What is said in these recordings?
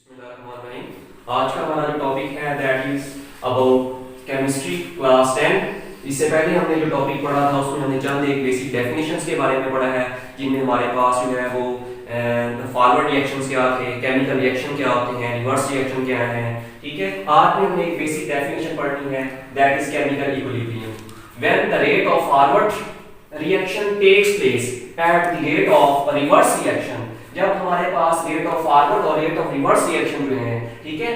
बिस्मिल्लाहिर्रहमानिर्रहीम। आज का हमारा जो टॉपिक है that is about chemistry class 10। इससे पहले हमने जो टॉपिक पढ़ा था उसमें हमने चंद एक बेसिक डेफिनेशंस के बारे में पढ़ा है, जिनमें हमारे पास जो है वो फॉरवर्ड रिएक्शंस क्या थे, केमिकल रिएक्शन क्या होते हैं, रिवर्स रिएक्शन क्या है। ठीक है, आज में हमने एक बेसिक डेफिनेशन पढ़नी है that is chemical equilibrium. When the rate of forward reaction takes place at the rate of reverse reaction, जब हमारे पास रेट ऑफ फॉरवर्ड और रेट ऑफ रिवर्स रिएक्शन जो है, ठीक है,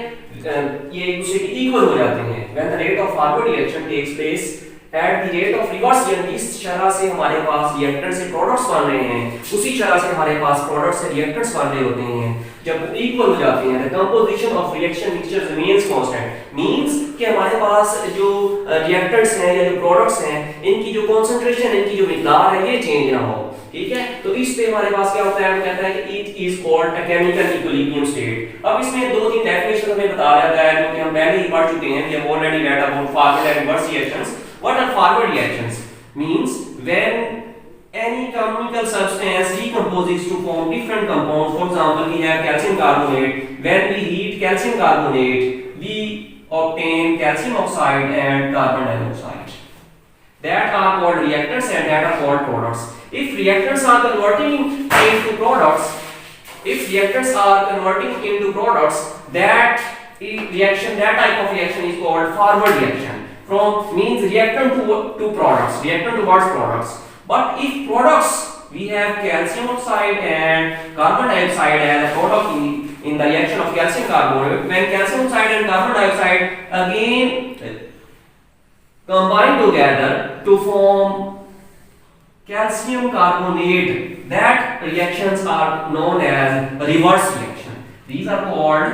ये एक दूसरे के इक्वल हो जाते हैं। When the rate of forward reaction takes place at the rate of reverse reaction, इस तरह से हमारे पास रिएक्टेंट से प्रोडक्ट्स बन रहे हैं, उसी तरह से हमारे पास प्रोडक्ट से रिएक्टेंट्स बन रहे होते हैं। जब इक्वल हो जाते हैं, the composition of reaction mixture remains constant, means कि हमारे पास जो रिएक्टेंट्स हैं या जो प्रोडक्ट्स हैं, इनकी जो कंसंट्रेशन, इनकी जो मिकदार है, ये चेंज ना हो। ठीक है, तो इस पे हमारे पास क्या होता है, हम कहते हैं कि it is called a chemical equilibrium state. अब इसमें दो तीन डेफिनेशन हमें बता रहा है जो कि हम पहले ही पढ़ चुके हैं। We have already read about forward and reverse reactions. What are forward reactions? Means when any chemical substance decomposes to form different compounds. For example, we have calcium carbonate. When we heat calcium carbonate, we obtain calcium oxide and carbon dioxide. That are called reactants and that are called products. If reactants are converting into products, that reaction, that type of reaction is called forward reaction. From means reactant to products, reactant towards products. But if products, we have calcium oxide and carbon dioxide as a product in the reaction of calcium carbonate. When calcium oxide and carbon dioxide again combine together to form calcium carbonate, that reactions are known as reverse reaction. These are called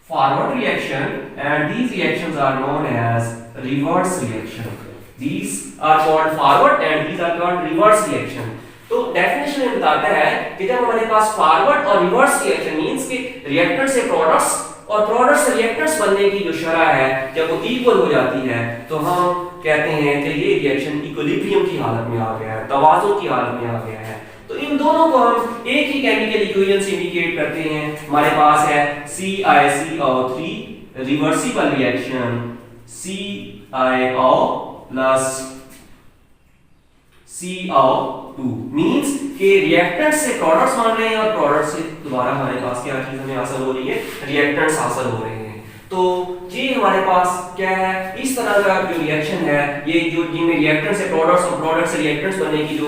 forward reaction and these reactions are known as reverse reaction. These are called forward and these are called reverse reaction. तो definition में बताता है कि जब हमारे पास forward और reverse reaction means कि reactant से प्रोडक्ट्स और प्रोडक्ट से रिएक्टेंट्स बनने की जो शरह है, जब वो इक्वल हो जाती है, तो हम कहते हैं कि ये रिएक्शन इक्विलिब्रियम की हालत में आ गया है, तवाज़ुन की हालत में आ गया है। तो इन दोनों को हम एक ही केमिकल इक्वेशन से इंडिकेट करते हैं। हमारे पास है CiCO3 reversible reaction, CiO plus CO2 means कि रिएक्टेंट से प्रोडक्ट्स बन रहे हैं और प्रोडक्ट से दोबारा हमारे पास क्या चीज हमें हासिल हो रही है, रिएक्टेंट्स हासिल हो रहे हैं। तो ये हमारे पास क्या है, इस तरह का जो रिएक्शन है, ये जो जिनमें रिएक्टेंट से प्रोडक्ट्स और प्रोडक्ट से रिएक्टेंट्स बनने की जो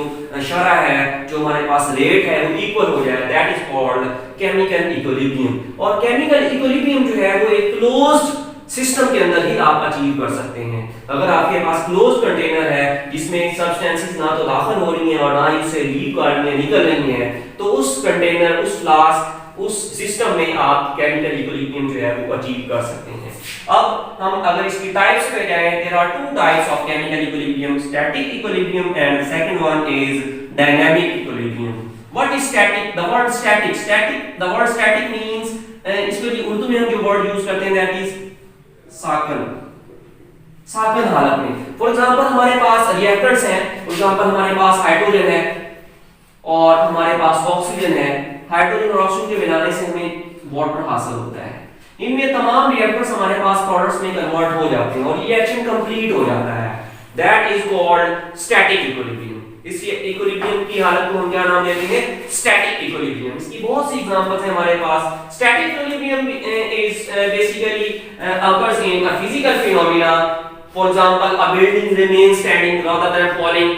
शरह है, जो हमारे पास रेट है, वो इक्वल हो जाए, that is called chemical equilibrium. और केमिकल इक्विलिब्रियम जो है वो एक क्लोज्ड सिस्टम के अंदर ही आप अचीव कर सकते हैं। अगर आपके पास क्लोज कंटेनर है जिसमें सब्सटेंसेस ना तो दाखिल हो रही हैं और ना ही उससे लीक निकल रही हैं, तो उस कंटेनर, उस फ्लास्क, उस सिस्टम में आप केमिकल इक्विलिब्रियम जो है वो अचीव कर सकते हैं। अब हम अगर इसकी टाइप्स पे जाएं, there are two types of chemical equilibrium, static equilibrium and second one is dynamic equilibrium. What is static? The word static means, इसके लिए उर्दू में हम जो वर्ड यूज करते हैं दैट इज साकन हालत में। फॉर एग्जांपल हमारे पास रिएक्टेंट्स हैं, फॉर एग्जांपल हमारे पास हाइड्रोजन है और हमारे पास ऑक्सीजन है। हाइड्रोजन और ऑक्सीजन के मिलाने से हमें वाटर हासिल होता है। इनमें तमाम रिएक्टेंट्स हमारे पास प्रोडक्ट्स में कन्वर्ट हो जाते हैं और रिएक्शन कंप्लीट हो जाता है। That is called static equilibrium. इस इक्विलिब्रियम की हालत को हम क्या नाम देते हैं? Static equilibrium. इसकी बहुत सी एग्जांपल्स हैं हमारे पास। Static equilibrium is basically occurs in a physical phenomena. For example, a building remains standing rather than falling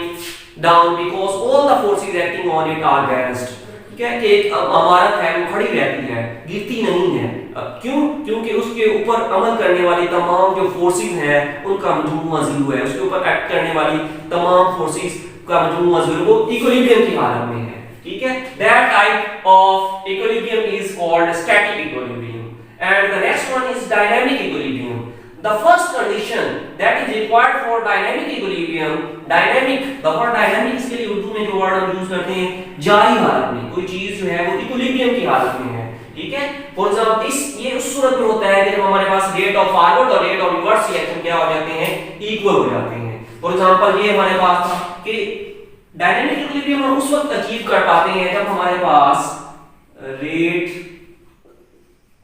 down because all the forces acting on it are balanced. क्या कि एक इमारत है वो खड़ी रहती है, गिरती नहीं है। क्यों? क्योंकि उसके ऊपर अमल करने वाली तमाम जो फोर्सेस हैं उनका मजमूआ जीरो है। उसके ऊपर एक्ट करने वाली तमाम फोर्सेस का मजमूआ जीरो, वो इक्विलिब्रियम की हालत में है। ठीक है, that type of equilibrium is called static equilibrium. And the next one is dynamic equilibrium. The first condition that is required for dynamic equilibrium, the word dynamic इसके लिए उर्दू में जो वर्ड हम यूज करते हैं, जारी हालत में कोई चीज जो है वो इक्विलिब्रियम की हालत में है। ठीक है, फॉर एग्जांपल ये उस सूरत में होता है कि जब हमारे पास रेट ऑफ फॉरवर्ड और रेट ऑफ रिवर्स रिएक्शन क्या हो जाते हैं, इक्वल हो जाते हैं। फॉर एग्जांपल ये हमारे पास था कि डायनामिक इक्विलिब्रियम हम उस वक्त अचीव कर पाते हैं जब हमारे पास रेट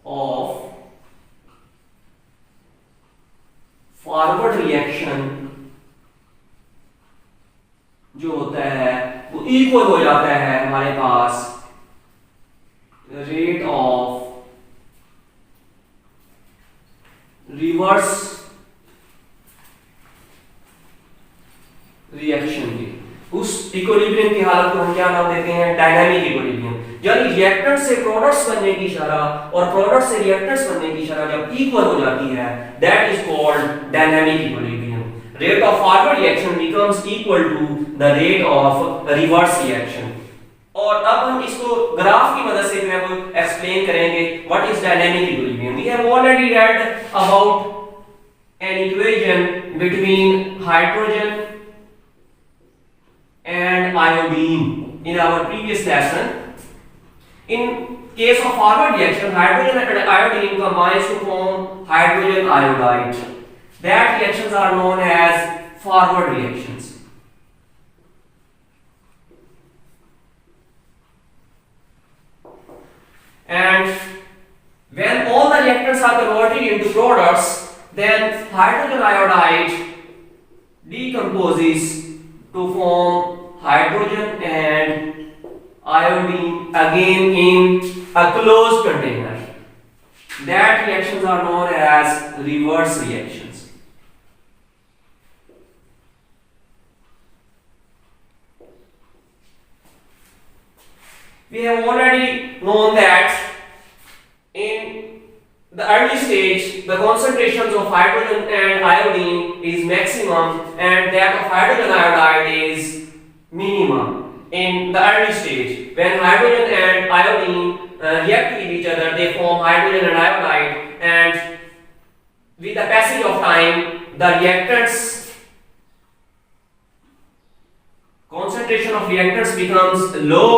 ऑफ फॉरवर्ड रिएक्शन जो होता है वो इक्वल हो जाता है हमारे पास रेट ऑफ रिवर्स रिएक्शन की। उस इक्विलिब्रियम की हालत को हम क्या नाम देते हैं? Dynamic equilibrium. यानी रिएक्टेंट से प्रोडक्ट्स बनने की शरह और प्रोडक्ट से रिएक्टेंट्स बनने की शरह जब इक्वल हो जाती है, that is called dynamic equilibrium. Rate of forward reaction becomes equal to the rate of reverse reaction. और अब हम इसको ग्राफ की मदद से जो है वो एक्सप्लेन करेंगे what is dynamic equilibrium. We have already read about an equation between hydrogen and iodine in our previous lesson. In case of forward reaction, hydrogen and iodine combines to form hydrogen iodide. That reactions are known as forward reactions. And when all the reactants are converted into products, then hydrogen iodide decomposes to form hydrogen and iodine again in a closed container. That reactions are known as reverse reactions. We have already known that in the early stage, the concentrations of hydrogen and iodine is maximum and that of hydrogen iodide is minimum. In the early stage, when hydrogen and iodine react with each other, they form hydrogen and iodide, and with the passage of time, the reactants concentration of reactants becomes low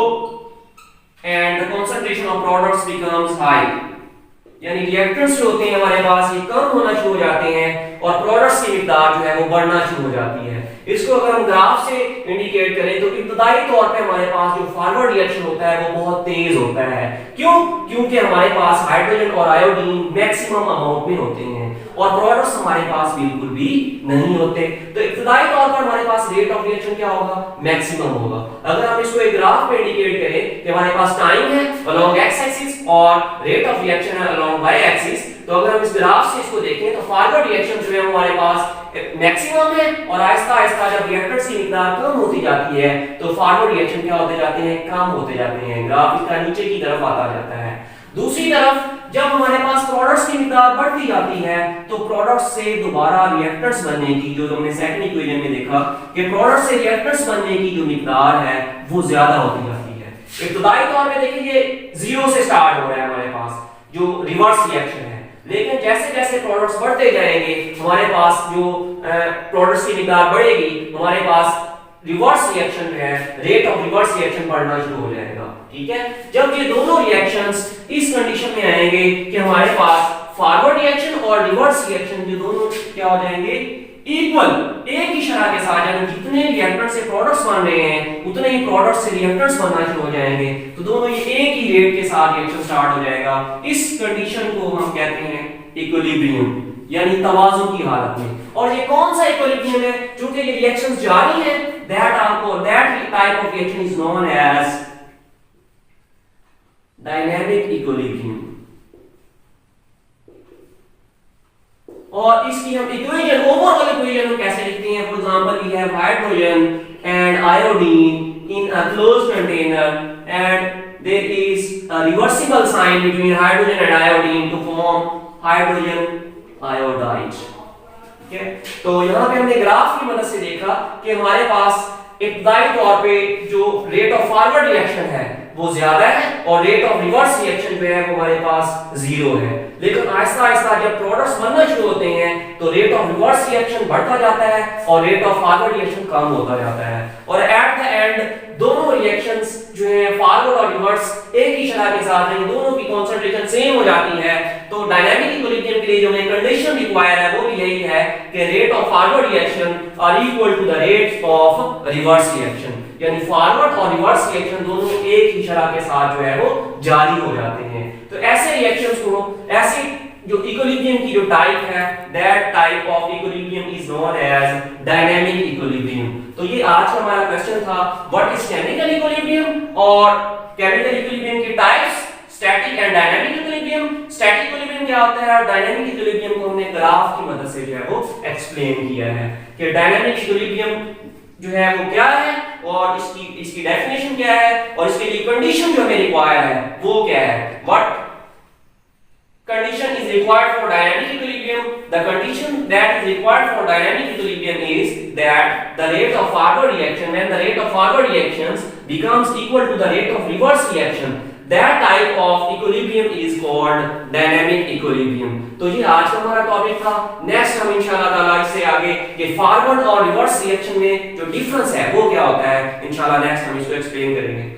and the concentration of products becomes high. यानी reactants जो होते हैं हमारे पास ये कम होना शुरू हो जाते हैं और प्रोडक्ट्स की मिकदार जो है वो बढ़ना शुरू हो जाती है। इसको अगर हम ग्राफ से इंडिकेट करें तो इब्तदाई तौर पे हमारे पास जो फॉरवर्ड रिएक्शन होता है वो बहुत तेज होता है। क्यों? क्योंकि हमारे पास हाइड्रोजन और आयोडीन मैक्सिमम अमाउंट में होते हैं और प्रोडक्ट्स हमारे पास बिल्कुल भी नहीं होते। तो इब्तदाई तौर पर हमारे पास रेट ऑफ रिएक्शन क्या होगा? मैक्सिमम होगा। अगर हम इसको एक ग्राफ में इंडिकेट करें कि हमारे पास टाइम है अलोंग एक्स एक्सिस और रेट ऑफ रिएक्शन है अलोंग वाई एक्सिस, तो अगर हम इस ग्राफ से इसको देखें तो फॉरवर्ड रिएक्शन जो है हमारे पास मैक्सिमम है और आहिस्ता आहिस्ता जब रिएक्टेंट्स की मिकदार कम होती जाती है तो फॉरवर्ड रिएक्शन क्या होते जाते हैं? कम होते जाते हैं। ग्राफ इसका नीचे की तरफ आता जाता है। दूसरी तरफ जब हमारे पास प्रोडक्ट्स की मिकदार बढ़ती जाती है तो प्रोडक्ट्स से दोबारा रिएक्टेंट्स बनने की, जो हमने सेकंड इक्वेशन में देखा कि प्रोडक्ट्स से रिएक्टेंट्स बनने की जो मिकदार है वो ज्यादा होती जाती है। इब्तदाई तौर पे देखिए जीरो से स्टार्ट हो रहा है हमारे पास जो रिवर्स रिएक्शन है, लेकिन जैसे जैसे प्रोडक्ट्स बढ़ते जाएंगे हमारे पास जो प्रोडक्ट्स की मिकदार बढ़ेगी हमारे पास रिवर्स रिएक्शन जो है रेट ऑफ रिवर्स रिएक्शन बढ़ना शुरू हो जाएगा। ठीक है, जब ये दोनों रिएक्शंस इस कंडीशन में आएंगे कि हमारे पास फॉरवर्ड रिएक्शन और रिवर्स रिएक्शन जो दोनों क्या हो जाएंगे? इक्वल, एक ही शरह के साथ, यानी जितने रिएक्टेंट से प्रोडक्ट्स बन रहे हैं उतने ही प्रोडक्ट्स से रिएक्टेंट्स बनना शुरू हो जाएंगे, तो दोनों ये एक ही रेट के साथ रिएक्शन स्टार्ट हो जाएगा। इस कंडीशन को हम कहते हैं इक्विलिब्रियम, यानी तवाज़ुन की हालत में। और ये कौन सा इक्विलिब्रियम है? चूंकि ये रिएक्शंस जारी हैं, that type of reaction is known as dynamic equilibrium। और इसकी हम इक्वेशन, ओवरऑल इक्वेशन हम कैसे लिखते हैं? For example we have hydrogen and iodine in a closed container and there is a reversible sign between hydrogen and iodine to form hydrogen iodide। ठीक है, तो यहाँ पे हमने ग्राफ की मदद से देखा कि हमारे पास इब्तदाई तौर पे जो रेट ऑफ फॉरवर्ड रिएक्शन है वो ज्यादा है और रेट ऑफ रिवर्स रिएक्शन जो है वो हमारे पास जीरो है, लेकिन आहिस्ता आहिस्ता जब प्रोडक्ट्स बनना शुरू होते हैं तो रेट ऑफ रिवर्स रिएक्शन बढ़ता जाता है और रेट ऑफ फॉरवर्ड रिएक्शन कम होता जाता है और एट द एंड दोनों रिएक्शंस जो है फॉरवर्ड और रिवर्स एक ही शरह के साथ हैं, दोनों की कंसंट्रेशन सेम हो जाती है। तो डायनामिक इक्विलिब्रियम के लिए जो हमें कंडीशन रिक्वायर है वो भी यही है कि rate of forward reaction are equal to the rate of reverse reaction, यानी फॉरवर्ड और रिवर्स रिएक्शन दोनों एक ही शरह के साथ जो है वो जारी हो जाते हैं। तो ऐसे रिएक्शंस को, ऐसे जो इक्विलिब्रियम की जो टाइप है, that type of equilibrium is known as dynamic equilibrium. तो ये आज का हमारा क्वेश्चन था, व्हाट इज केमिकल इक्विलिब्रियम और केमिकल इक्विलिब्रियम की types, static and dynamic equilibrium. Static equilibrium क्या होता है और डायनामिक इक्विलिब्रियम को हमने ग्राफ की मदद से जो है वो एक्सप्लेन किया है कि डायनामिक इक्विलिब्रियम जो है वो क्या है और इसकी डेफिनेशन क्या है और इसके लिए कंडीशन जो हमें रिक्वायर है वो क्या है। What condition is required for dynamic equilibrium? The condition that is required for dynamic equilibrium is that the rate of forward reaction, when the rate of forward reactions becomes equal to the rate of reverse reaction, that type of equilibrium is called dynamic equilibrium। तो ये आज का हमारा topic था। Next हम इंशाल्लाह ताला इससे आगे ये फॉरवर्ड और रिवर्स रिएक्शन में जो डिफरेंस है वो क्या होता है, इंशाल्लाह नेक्स्ट हम इसको एक्सप्लेन करेंगे।